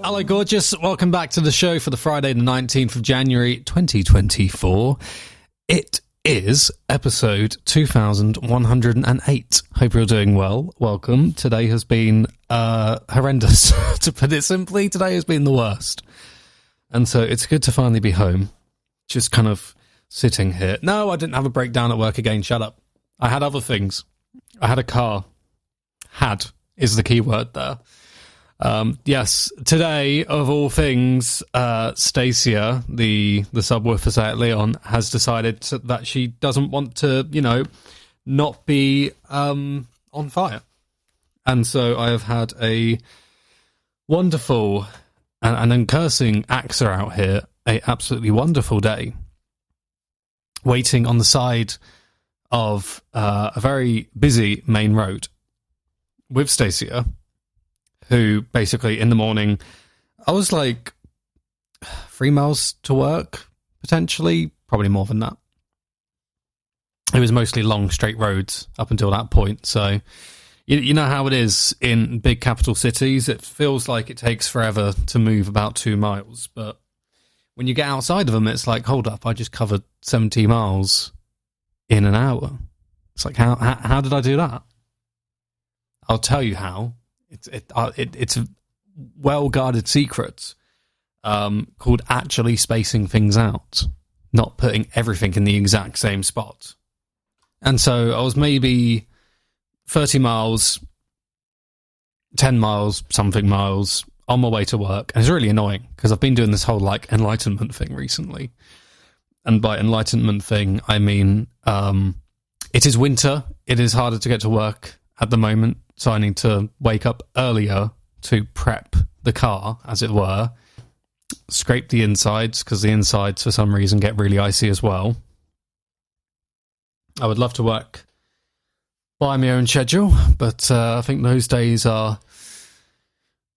Hello, gorgeous. Welcome back to the show for the Friday, the 19th of January, 2024. It is episode 2108. Hope you're doing well. Welcome. Today has been horrendous. To put it simply, today has been the worst. And so it's good to finally be home. Just kind of sitting here. No, I didn't have a breakdown at work again. Shut up. I had other things. I had a car. Had is the key word there. Yes, today, of all things, Stacia, the subwoofer say at Leon, has decided that she doesn't want to, not be on fire. And so I have had a wonderful, and then cursing AXA out here, a absolutely wonderful day, waiting on the side of a very busy main road with Stacia, who basically in the morning, I was like 3 miles to work, potentially, probably more than that. It was mostly long, straight roads up until that point. So you know how it is in big capital cities. It feels like it takes forever to move about 2 miles. But when you get outside of them, it's like, hold up, I just covered 70 miles in an hour. It's like, how did I do that? I'll tell you how. It's a well-guarded secret called actually spacing things out, not putting everything in the exact same spot. And so I was maybe 30 miles, 10 miles, something miles on my way to work. And it's really annoying because I've been doing this whole enlightenment thing recently. And by enlightenment thing, I mean it is winter. It is harder to get to work at the moment. So I need to wake up earlier to prep the car, as it were. Scrape the insides, because the insides, for some reason, get really icy as well. I would love to work by my own schedule, but I think those days are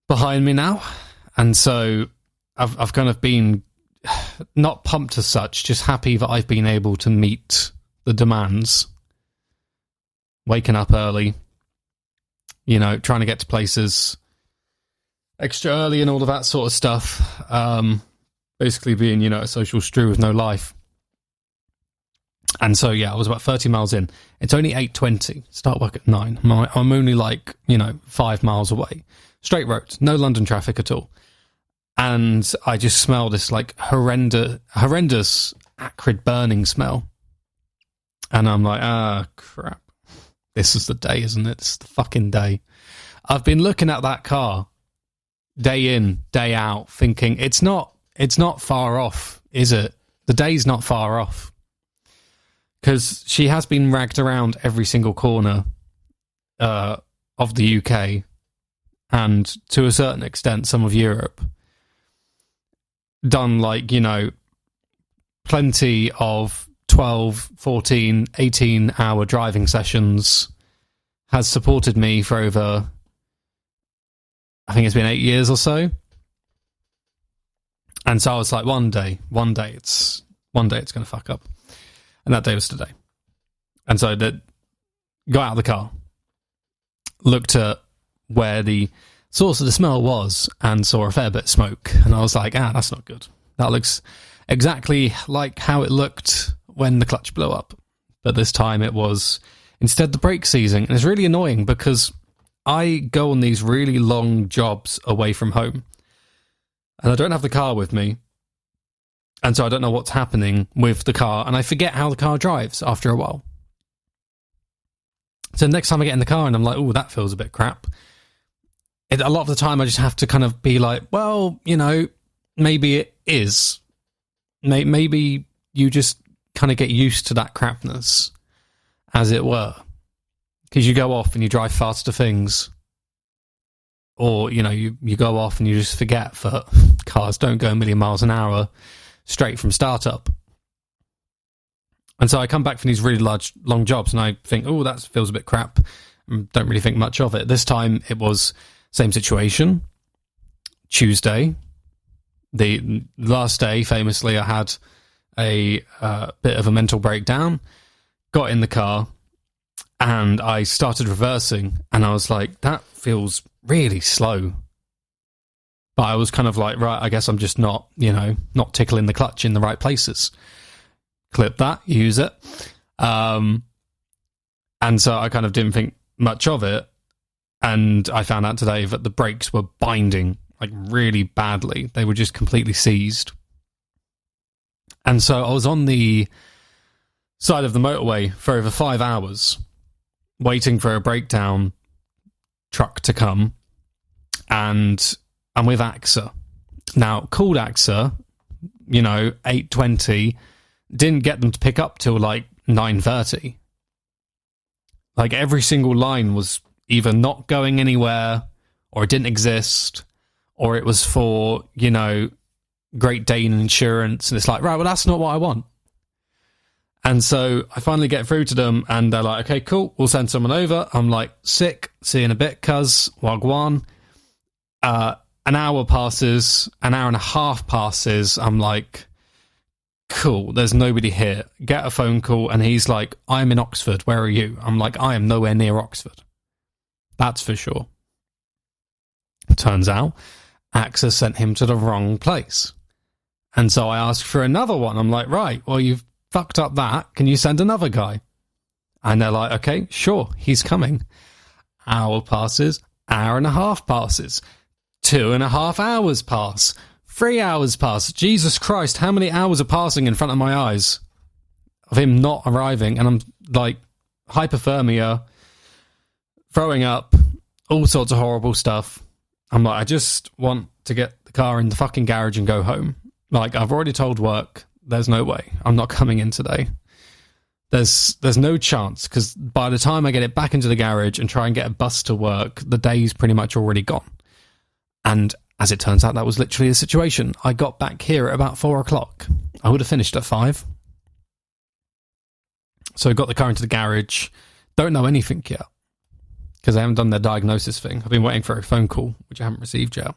behind me now. And so I've kind of been not pumped as such, just happy that I've been able to meet the demands. Waking up early, trying to get to places extra early and all of that sort of stuff. Basically being, a social stew with no life. And so, yeah, I was about 30 miles in. It's only 8:20. Start work at 9. I'm only 5 miles away. Straight road. No London traffic at all. And I just smell this horrendous, acrid burning smell. And I'm like, crap. This is the day, isn't it? It's the fucking day. I've been looking at that car day in, day out, thinking it's not far off, is it? The day's not far off. Because she has been ragged around every single corner of the UK and to a certain extent some of Europe. Done plenty of 12, 14, 18-hour driving sessions, has supported me for over, I think it's been 8 years or so. And so I was like, one day it's going to fuck up. And that day was today. And so got out of the car, looked at where the source of the smell was, and saw a fair bit of smoke. And I was like, that's not good. That looks exactly like how it looked when the clutch blew up. But this time it was instead the brake seizing. And it's really annoying because I go on these really long jobs away from home and I don't have the car with me. And so I don't know what's happening with the car, and I forget how the car drives after a while. So next time I get in the car and I'm like, oh, that feels a bit crap. A lot of the time I just have to kind of be like, well, maybe it is. Maybe you just kind of get used to that crapness, as it were. Because you go off and you drive faster things. Or, you go off and you just forget that cars don't go a million miles an hour straight from startup. And so I come back from these really long jobs and I think, oh, that feels a bit crap. Don't really think much of it. This time it was same situation. Tuesday. The last day, famously, I had a bit of a mental breakdown, got in the car, and I started reversing, and I was like, that feels really slow. But I was kind of like, right, I guess I'm just not tickling the clutch in the right places. Clip that, use it. And so I kind of didn't think much of it. And I found out today that the brakes were binding, like really badly. They were just completely seized. And so I was on the side of the motorway for over 5 hours, waiting for a breakdown truck to come. And I'm with AXA. Now, called AXA, 8:20, didn't get them to pick up till like 9:30. Like every single line was either not going anywhere, or it didn't exist, or it was for, Great Dane insurance. And it's like, right, well, that's not what I want. And so I finally get through to them, and they're like, okay, cool, we'll send someone over. I'm like, sick, see you in a bit, cuz, wagwan. An hour passes, an hour and a half passes. I'm like, cool, there's nobody here. Get a phone call, and he's like, I'm in Oxford, where are you? I'm like, I am nowhere near Oxford. That's for sure. Turns out, AXA sent him to the wrong place. And so I asked for another one. I'm like, right, well, you've fucked up that. Can you send another guy? And they're like, okay, sure, he's coming. Hour passes, hour and a half passes. 2.5 hours pass. 3 hours pass. Jesus Christ, how many hours are passing in front of my eyes of him not arriving? And I'm like, hypothermia, throwing up, all sorts of horrible stuff. I'm like, I just want to get the car in the fucking garage and go home. Like, I've already told work, there's no way. I'm not coming in today. There's no chance, because by the time I get it back into the garage and try and get a bus to work, the day's pretty much already gone. And as it turns out, that was literally the situation. I got back here at about 4 o'clock. I would have finished at 5. So I got the car into the garage. Don't know anything yet, because I haven't done their diagnosis thing. I've been waiting for a phone call, which I haven't received yet.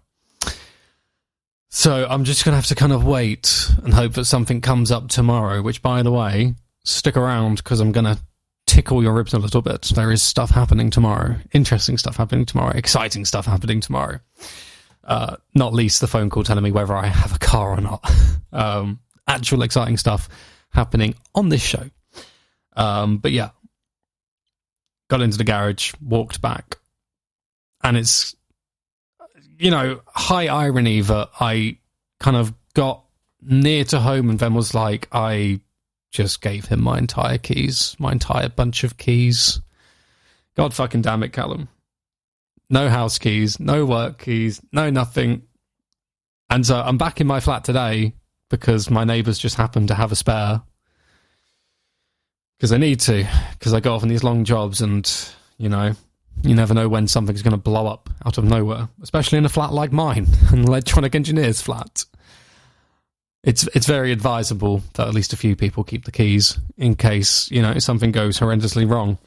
So I'm just going to have to kind of wait and hope that something comes up tomorrow, which, by the way, stick around, because I'm going to tickle your ribs a little bit. There is stuff happening tomorrow. Interesting stuff happening tomorrow. Exciting stuff happening tomorrow. Not least the phone call telling me whether I have a car or not. Actual exciting stuff happening on this show. But yeah, got into the garage, walked back, and it's, high irony that I kind of got near to home and then was like, I just gave him my entire bunch of keys. God fucking damn it, Callum. No house keys, no work keys, no nothing. And so I'm back in my flat today because my neighbours just happen to have a spare. Because I need to, because I go off on these long jobs, and, you never know when something's going to blow up out of nowhere, especially in a flat like mine, an electronic engineer's flat. It's very advisable that at least a few people keep the keys in case, something goes horrendously wrong.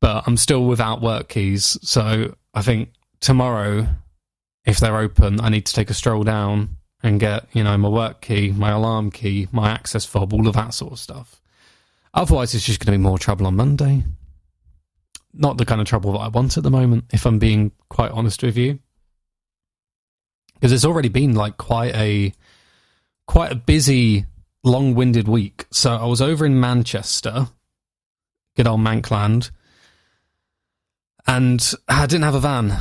But I'm still without work keys, so I think tomorrow, if they're open, I need to take a stroll down and get, my work key, my alarm key, my access fob, all of that sort of stuff. Otherwise, it's just going to be more trouble on Monday. Not the kind of trouble that I want at the moment, if I'm being quite honest with you. Because it's already been like quite a busy, long-winded week. So I was over in Manchester, good old Mankland, and I didn't have a van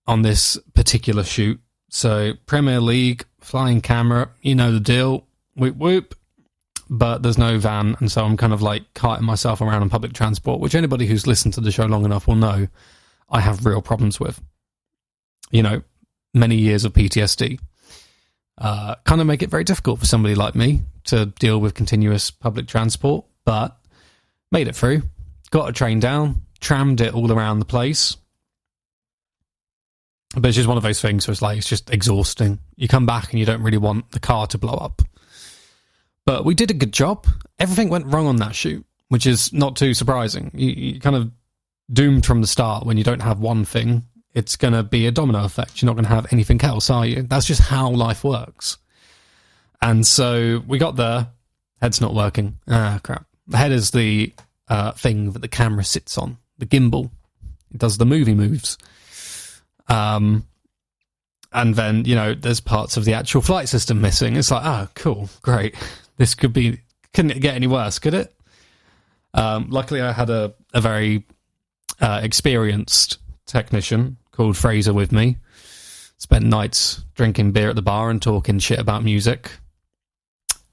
on this particular shoot. So Premier League, flying camera, you know the deal, whoop whoop. But there's no van, and so I'm kind of like carting myself around on public transport, which anybody who's listened to the show long enough will know I have real problems with. Many years of PTSD. Kind of make it very difficult for somebody like me to deal with continuous public transport, but made it through. Got a train down, trammed it all around the place. But it's just one of those things where it's just exhausting. You come back and you don't really want the car to blow up. But we did a good job. Everything went wrong on that shoot, which is not too surprising. You kind of doomed from the start. When you don't have one thing, it's going to be a domino effect. You're not going to have anything else, are you? That's just how life works. And so we got there. Head's not working. Ah, crap. The head is the thing that the camera sits on, the gimbal. It does the movie moves. And And then, there's parts of the actual flight system missing. It's like, oh, cool, great. This couldn't it get any worse, could it? Luckily, I had a very experienced technician called Fraser with me. Spent nights drinking beer at the bar and talking shit about music.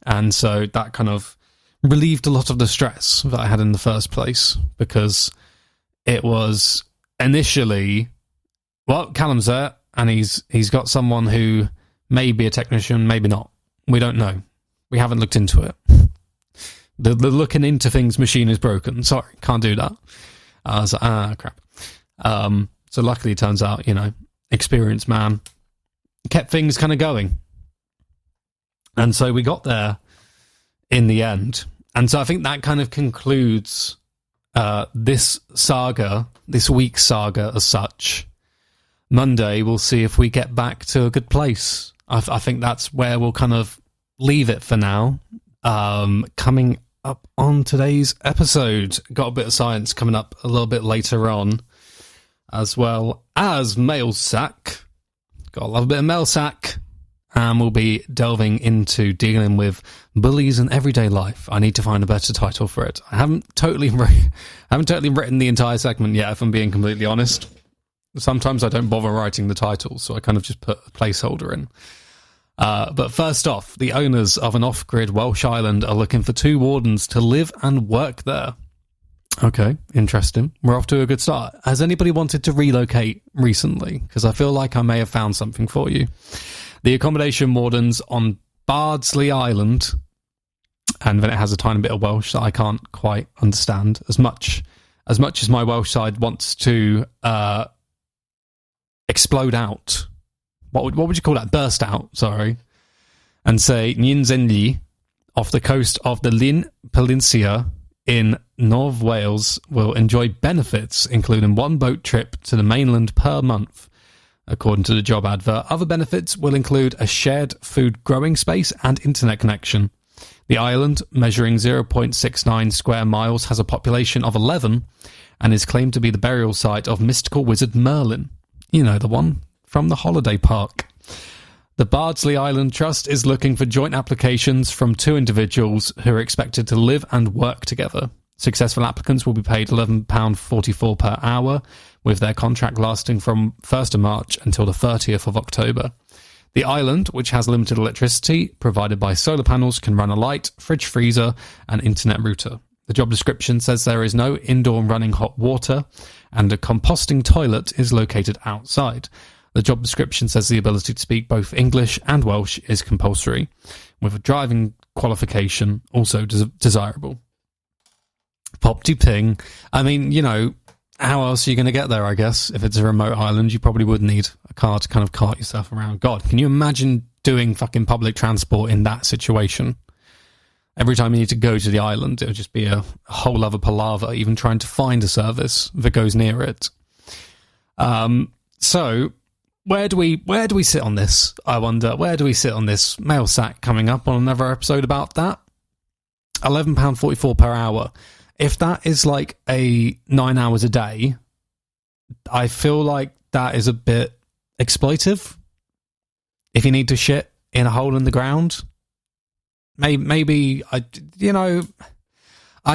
And so that kind of relieved a lot of the stress that I had in the first place, because it was initially, well, Callum's there, and he's got someone who may be a technician, maybe not. We don't know. We haven't looked into it. The looking into things machine is broken. Sorry, can't do that. I was like, crap. So luckily it turns out, experienced man kept things kind of going. And so we got there in the end. And so I think that kind of concludes this week's saga as such. Monday, we'll see if we get back to a good place. I think that's where we'll kind of leave it for now. Coming up on today's episode, got a bit of science coming up a little bit later on, as well as mailsack. Gotta love a bit of mailsack. And we'll be delving into dealing with bullies in everyday life. I need to find a better title for it. I haven't totally written the entire segment yet, if I'm being completely honest. Sometimes I don't bother writing the title, so I kind of just put a placeholder in. But first off, the owners of an off-grid Welsh island are looking for 2 wardens to live and work there. Okay, interesting. We're off to a good start. Has anybody wanted to relocate recently? Because I feel like I may have found something for you. The accommodation wardens on Bardsley Island, and then it has a tiny bit of Welsh that I can't quite understand. As much as my Welsh side wants to explode out. What would you call that? Burst out, sorry. And say Nynzenli off the coast of the Llyn Peninsula in North Wales will enjoy benefits, including 1 boat trip to the mainland per month. According to the job advert, other benefits will include a shared food growing space and internet connection. The island, measuring 0.69 square miles, has a population of 11 and is claimed to be the burial site of mystical wizard Merlin. You know, the one from the holiday park. The Bardsley Island Trust is looking for joint applications from 2 individuals who are expected to live and work together. Successful applicants will be paid £11.44 per hour, with their contract lasting from 1st of March until the 30th of October. The island, which has limited electricity provided by solar panels, can run a light, fridge freezer and internet router. The job description says there is no indoor running hot water and a composting toilet is located outside. The job description says the ability to speak both English and Welsh is compulsory, with a driving qualification also desirable. Pop-de ping. I mean, how else are you going to get there, I guess? If it's a remote island, you probably would need a car to kind of cart yourself around. God, can you imagine doing fucking public transport in that situation? Every time you need to go to the island, it would just be a whole other palaver, even trying to find a service that goes near it. So, where do we sit on this? I wonder, where do we sit on this? Mail sack coming up on another episode about that. £11.44 per hour. If that is like a 9 hours a day, I feel like that is a bit exploitive. If you need to shit in a hole in the ground, maybe I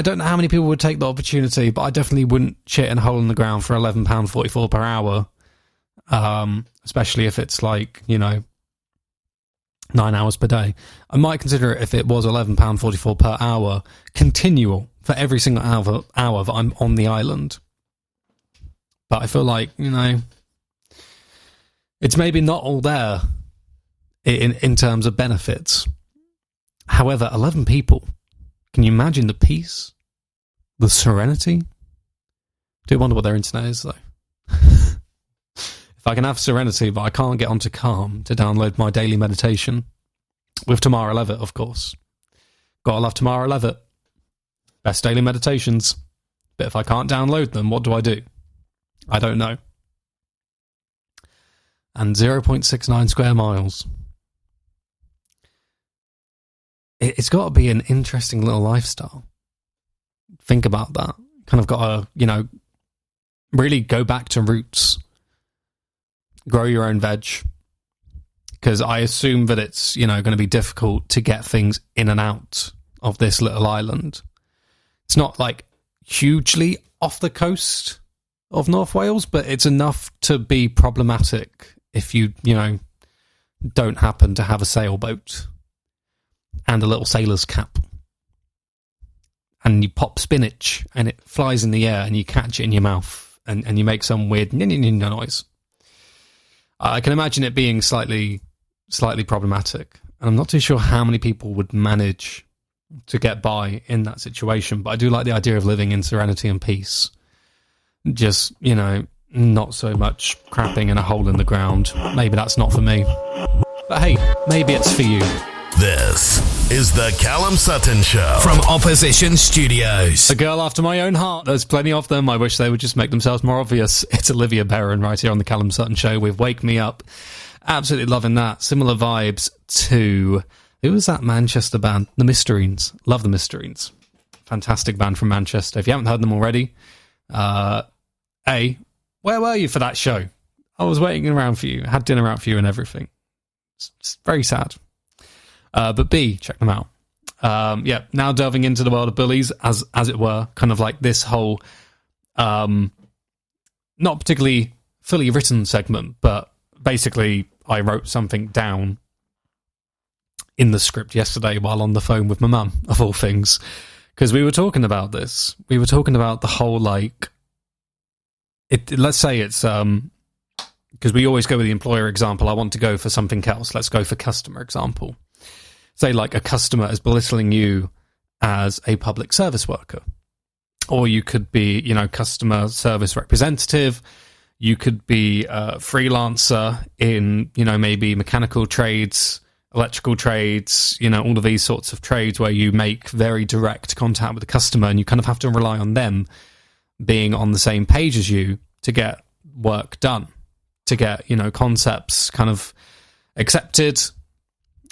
don't know how many people would take the opportunity, but I definitely wouldn't shit in a hole in the ground for £11.44 per hour. Especially if it's like, 9 hours per day. I might consider it if it was £11.44 per hour, continual for every single hour that I'm on the island. But I feel like, it's maybe not all there in terms of benefits. However, 11 people. Can you imagine the peace? The serenity? Do wonder what their internet is, though. If I can have serenity, but I can't get onto Calm to download my daily meditation. With Tamara Levitt, of course. Gotta love Tamara Levitt. Best daily meditations. But if I can't download them, what do? I don't know. And 0.69 square miles. It's got to be an interesting little lifestyle. Think about that. Kind of got to, really go back to roots. Grow your own veg. because I assume that it's, going to be difficult to get things in and out of this little island. It's not like hugely off the coast of North Wales, but it's enough to be problematic if you don't happen to have a sailboat and a little sailor's cap. And you pop spinach and it flies in the air and you catch it in your mouth and you make some weird noise. I can imagine it being slightly problematic. And I'm not too sure how many people would manage to get by in that situation. But I do like the idea of living in serenity and peace. Just, not so much crapping in a hole in the ground. Maybe that's not for me. But hey, maybe it's for you. This is the Callum Sutton Show from Opposition Studios. A girl after my own heart. There's plenty of them. I wish they would just make themselves more obvious. It's Olivia Barron right here on the Callum Sutton Show with Wake Me Up. Absolutely loving that. Similar vibes to... Who was that Manchester band? The Mysterines. Love the Mysterines. Fantastic band from Manchester. If you haven't heard them already, where were you for that show? I was waiting around for you. I had dinner out for you and everything. It's very sad. But B, check them out. Now delving into the world of bullies, as it were, kind of like this whole, not particularly fully written segment, but basically I wrote something down in the script yesterday while on the phone with my mum, of all things, because we were talking about this. We were talking about the whole, let's say it's, because we always go with the employer example. I want to go for something else. Let's go for customer example. Say like a customer is belittling you as a public service worker. Or you could be, customer service representative. You could be a freelancer in, maybe mechanical trades, electrical trades, all of these sorts of trades where you make very direct contact with the customer and you kind of have to rely on them being on the same page as you to get work done, to get, concepts kind of accepted,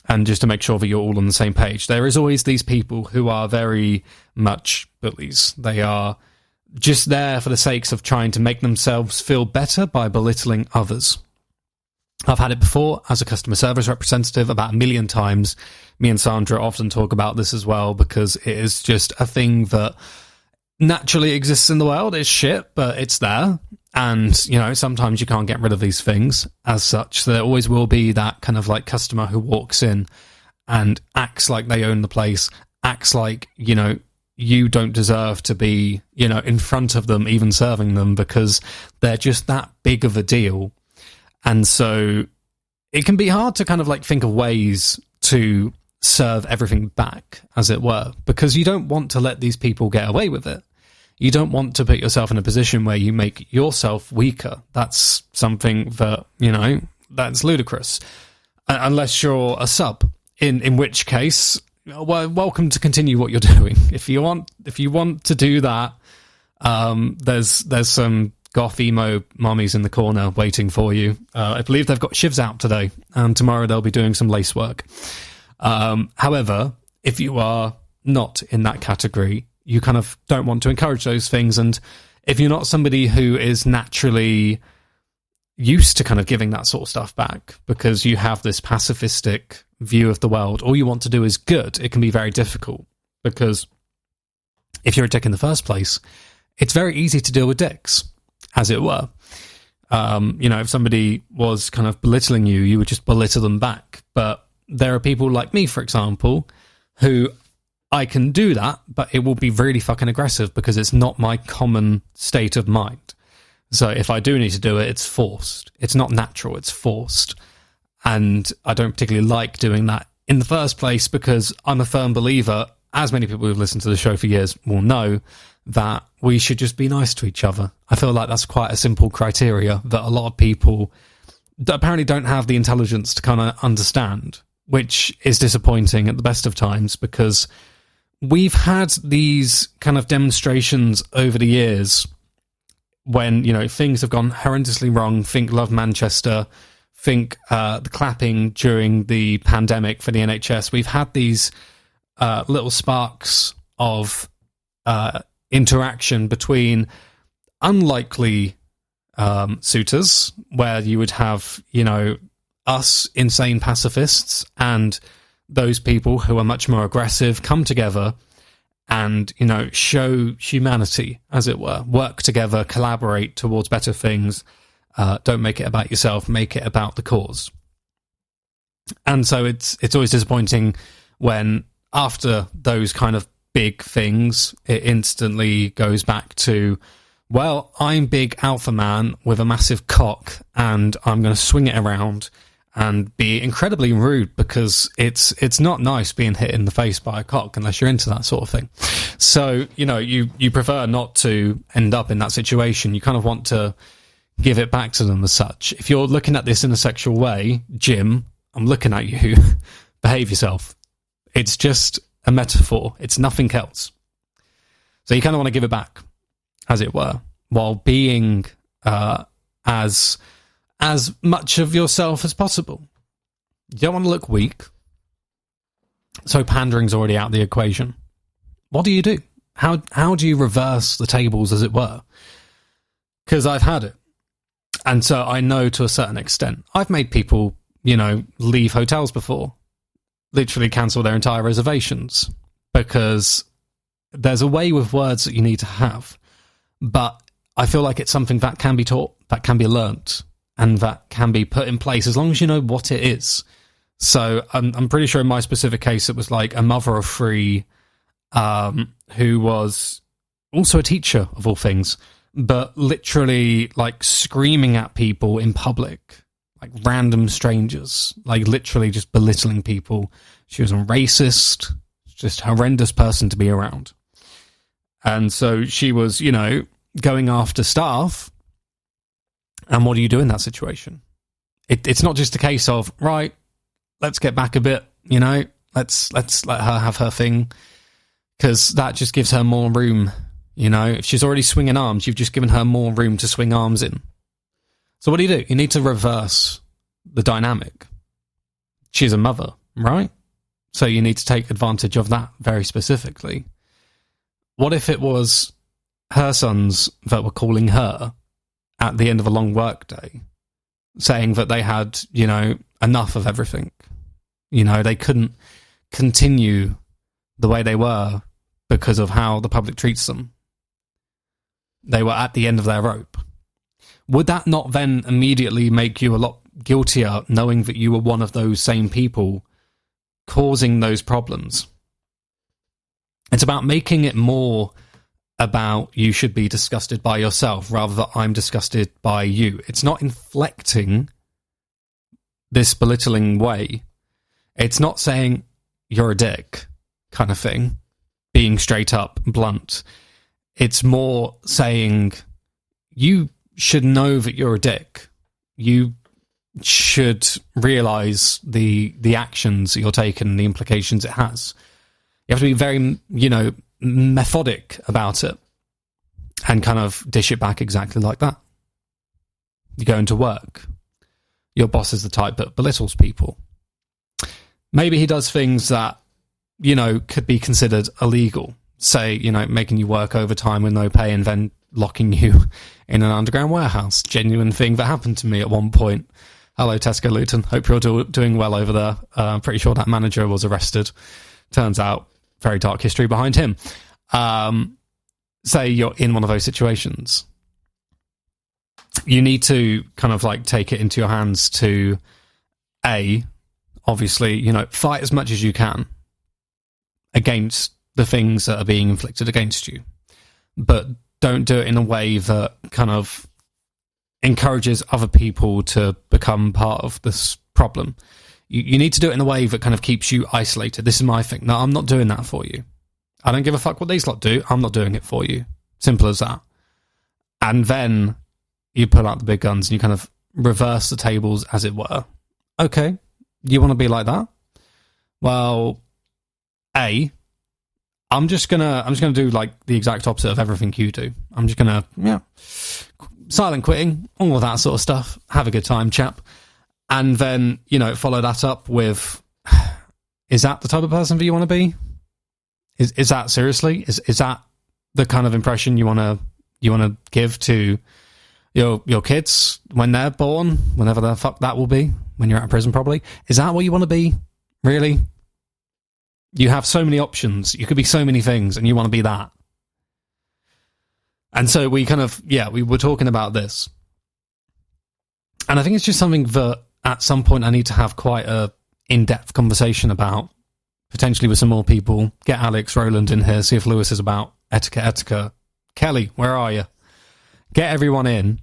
and just to make sure that you're all on the same page. There is always these people who are very much bullies. They are just there for the sakes of trying to make themselves feel better by belittling others. I've had it before as a customer service representative about 1 million times. Me and Sandra often talk about this as well because it is just a thing that naturally exists in the world. It's shit, but it's there. And, sometimes you can't get rid of these things as such. So there always will be that kind of like customer who walks in and acts like they own the place, acts like, you don't deserve to be, in front of them, even serving them, because they're just that big of a deal. And so it can be hard to kind of like think of ways to serve everything back, as it were, because you don't want to let these people get away with it. You don't want to put yourself in a position where you make yourself weaker. That's something that, that's ludicrous. Unless you're a sub, in which case, well, welcome to continue what you're doing. If you want to do that, there's some goth emo mummies in the corner waiting for you. I believe they've got shivs out today, and tomorrow they'll be doing some lace work. However, if you are not in that category, you kind of don't want to encourage those things. And if you're not somebody who is naturally used to kind of giving that sort of stuff back because you have this pacifistic view of the world, all you want to do is good, it can be very difficult, because if you're a dick in the first place, it's very easy to deal with dicks, as it were. If somebody was kind of belittling you, you would just belittle them back. But there are people like me, for example, who I can do that, but it will be really fucking aggressive because it's not my common state of mind. So if I do need to do it, it's forced. It's not natural, it's forced. And I don't particularly like doing that in the first place because I'm a firm believer, as many people who've listened to the show for years will know, that we should just be nice to each other. I feel like that's quite a simple criteria that a lot of people apparently don't have the intelligence to kind of understand, which is disappointing at the best of times, because we've had these kind of demonstrations over the years when, things have gone horrendously wrong. Think Love Manchester, think the clapping during the pandemic for the NHS. We've had these little sparks of interaction between unlikely suitors, where you would have, us insane pacifists and those people who are much more aggressive come together and, show humanity, as it were, work together, collaborate towards better things. Don't make it about yourself, make it about the cause. And so it's always disappointing when after those kind of big things, it instantly goes back to, well, I'm big alpha man with a massive cock and I'm going to swing it around and be incredibly rude because it's not nice being hit in the face by a cock unless you're into that sort of thing. So, you prefer not to end up in that situation. You kind of want to give it back to them as such. If you're looking at this in a sexual way, Jim, I'm looking at you, behave yourself. It's just a metaphor. It's nothing else. So you kind of want to give it back, as it were, while being as much of yourself as possible. You don't want to look weak. So pandering's already out of the equation. What do you do? How do you reverse the tables, as it were? Because I've had it. And so I know to a certain extent. I've made people, leave hotels before. Literally cancel their entire reservations. Because there's a way with words that you need to have. But I feel like it's something that can be taught, that can be learnt, and that can be put in place as long as you know what it is. So I'm pretty sure in my specific case, it was like a mother of three who was also a teacher, of all things, but literally like screaming at people in public, like random strangers, like literally just belittling people. She was a racist, just horrendous person to be around. And so she was, going after staff. And what do you do in that situation? It's not just a case of, right, let's get back a bit, let's let her have her thing, because that just gives her more room. If she's already swinging arms, you've just given her more room to swing arms in. So what do? You need to reverse the dynamic. She's a mother, right? So you need to take advantage of that very specifically. What if it was her sons that were calling her at the end of a long work day, saying that they had, enough of everything? They couldn't continue the way they were because of how the public treats them. They were at the end of their rope. Would that not then immediately make you a lot guiltier, knowing that you were one of those same people causing those problems? It's about making it more about you should be disgusted by yourself rather than I'm disgusted by you. It's not inflecting this belittling way. It's not saying you're a dick kind of thing, being straight up blunt. It's more saying you should know that you're a dick. You should realise the actions that you're taking and the implications it has. You have to be very, methodic about it and kind of dish it back exactly like that. You go into work. Your boss is the type that belittles people. Maybe he does things that, could be considered illegal. Say, making you work overtime with no pay and then locking you in an underground warehouse. Genuine thing that happened to me at one point. Hello, Tesco Luton. Hope you're doing well over there. I'm pretty sure that manager was arrested. Turns out, very dark history behind him. Say you're in one of those situations. You need to kind of like take it into your hands to, obviously, fight as much as you can against the things that are being inflicted against you. But don't do it in a way that kind of encourages other people to become part of this problem. You need to do it in a way that kind of keeps you isolated. This is my thing. No, I'm not doing that for you. I don't give a fuck what these lot do. I'm not doing it for you. Simple as that. And then you pull out the big guns and you kind of reverse the tables, as it were. Okay, you want to be like that? Well, I'm just gonna do like the exact opposite of everything you do. I'm just gonna, silent quitting, all of that sort of stuff. Have a good time, chap. And then, follow that up with, is that the type of person that you want to be? Is that seriously? Is that the kind of impression you want to give to your kids, when they're born, whenever the fuck that will be, when you're out of prison probably, is that what you want to be? Really? You have so many options. You could be so many things, and you want to be that. And so we we were talking about this. And I think it's just something that at some point I need to have quite a in-depth conversation about, potentially with some more people. Get Alex Rowland in here, see if Lewis is about. Etiquette. Kelly, where are you? Get everyone in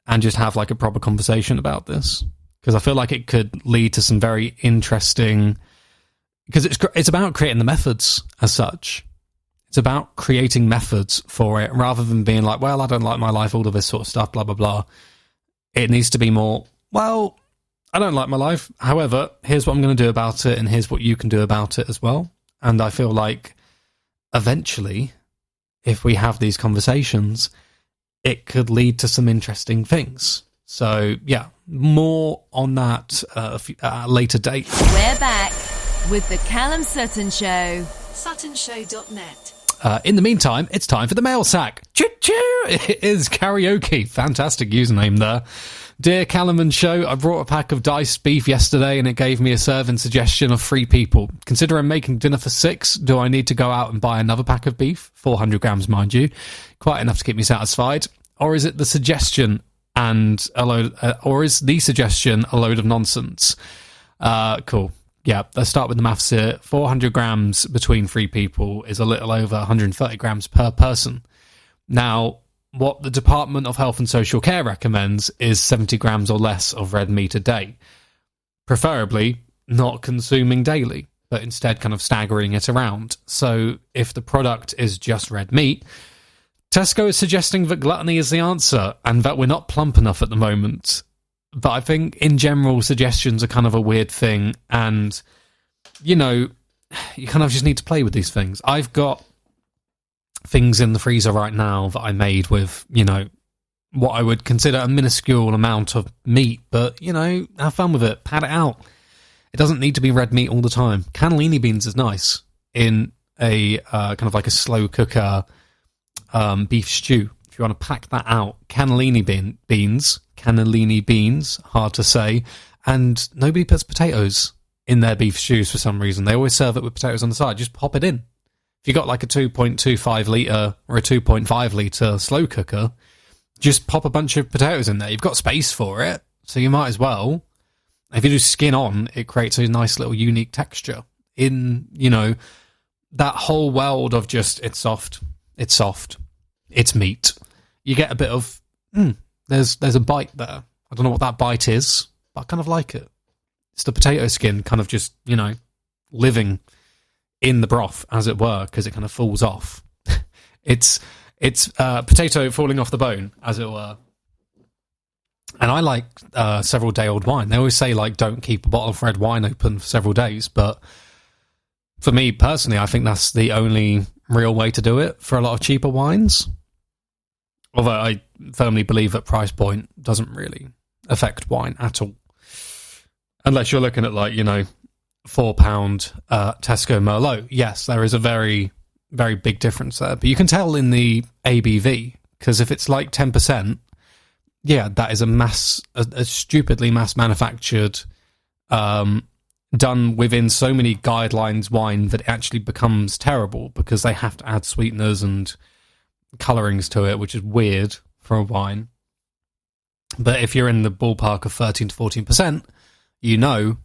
and just have like a proper conversation about this. Because I feel like it could lead to some very interesting... Because it's about creating the methods as such. It's about creating methods for it, rather than being like, well, I don't like my life, all of this sort of stuff, blah, blah, blah. It needs to be more, well, I don't like my life. However, here's what I'm going to do about it, and here's what you can do about it as well. And I feel like eventually, if we have these conversations, it could lead to some interesting things. So, yeah, more on that at a later date. We're back with the Callum Sutton Show. SuttonShow.net. In the meantime, it's time for the mailsack. Choo-choo! It is karaoke. Fantastic username there. Dear Callum and Show, I brought a pack of diced beef yesterday and it gave me a serving suggestion of 3 people. Consider I'm making dinner for 6. Do I need to go out and buy another pack of beef? 400 grams, mind you. Quite enough to keep me satisfied. Or is it the suggestion and a load, or is the suggestion a load of nonsense? Cool. Yeah, let's start with the maths here. 400 grams between 3 people is a little over 130 grams per person. Now, what the Department of Health and Social Care recommends is 70 grams or less of red meat a day. Preferably not consuming daily, but instead kind of staggering it around. So if the product is just red meat, Tesco is suggesting that gluttony is the answer and that we're not plump enough at the moment. But I think, in general, suggestions are kind of a weird thing. And, you know, you kind of just need to play with these things. I've got things in the freezer right now that I made with, you know, what I would consider a minuscule amount of meat. But, you know, have fun with it. Pad it out. It doesn't need to be red meat all the time. Cannellini beans is nice in a kind of like a slow cooker beef stew. If you want to pack that out, cannellini beans, hard to say, and nobody puts potatoes in their beef stews for some reason. They always serve it with potatoes on the side. Just pop it in. If you got like a 2.25 litre or a 2.5 litre slow cooker, just pop a bunch of potatoes in there. You've got space for it, so you might as well. If you do skin on, it creates a nice little unique texture in, you know, that whole world of just, it's soft, it's meat. You get a bit of, there's a bite there. I don't know what that bite is, but I kind of like it. It's the potato skin kind of just, you know, living in the broth, as it were, because it kind of falls off. It's potato falling off the bone, as it were. And I like several day old wine. They always say, like, don't keep a bottle of red wine open for several days, but for me personally, I think that's the only real way to do it for a lot of cheaper wines. Although I firmly believe that price point doesn't really affect wine at all. Unless you're looking at, like, you know, £4 Tesco Merlot. Yes, there is a very, very big difference there. But you can tell in the ABV, because if it's like 10%, yeah, that is a stupidly mass manufactured, done within so many guidelines wine that it actually becomes terrible because they have to add sweeteners and colorings to it, which is weird for a wine. But if you're in the ballpark of 13 to 14%, you know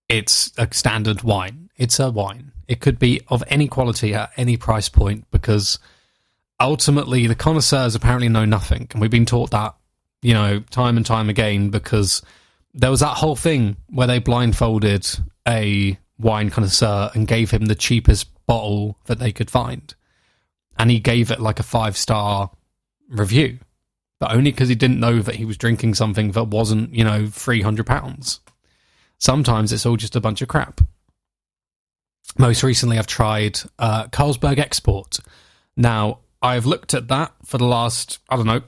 it's a standard wine. It's a wine. It could be of any quality at any price point, because ultimately the connoisseurs apparently know nothing. And we've been taught that, you know, time and time again, because there was that whole thing where they blindfolded a wine connoisseur and gave him the cheapest bottle that they could find. And he gave it like a 5-star review, but only because he didn't know that he was drinking something that wasn't, you know, £300. Sometimes it's all just a bunch of crap. Most recently, I've tried Carlsberg Export. Now, I've looked at that for the last,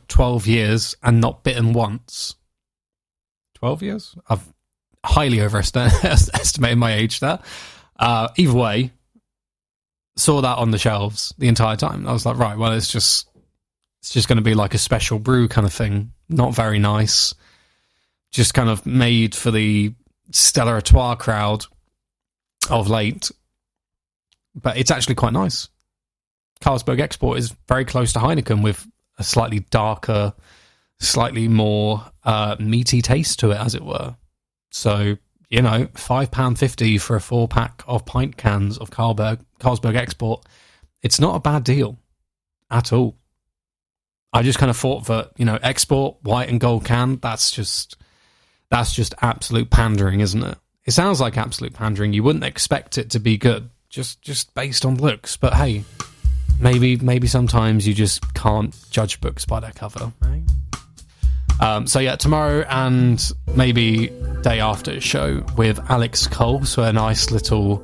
12 years and not bitten once. 12 years? I've highly overestimated my age there. Either way, saw that on the shelves the entire time. I was like, right, well, it's It's just going to be like a special brew kind of thing. Not very nice. Just kind of made for the Stella Artois crowd of late. But it's actually quite nice. Carlsberg Export is very close to Heineken with a slightly darker, slightly more meaty taste to it, as it were. So, you know, £5.50 for a 4-pack of pint cans of Carlsberg Export. It's not a bad deal at all. I just kind of thought that, you know, Export, white and gold can, that's just absolute pandering, isn't it? It sounds like absolute pandering. You wouldn't expect it to be good, just based on looks. But hey, maybe sometimes you just can't judge books by their cover, right? So yeah, tomorrow and maybe day after show with Alex Cole, so a nice little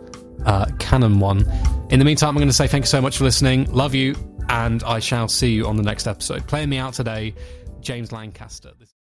canon one. In the meantime, I'm going to say thank you so much for listening. Love you, and I shall see you on the next episode. Playing me out today, James Lancaster.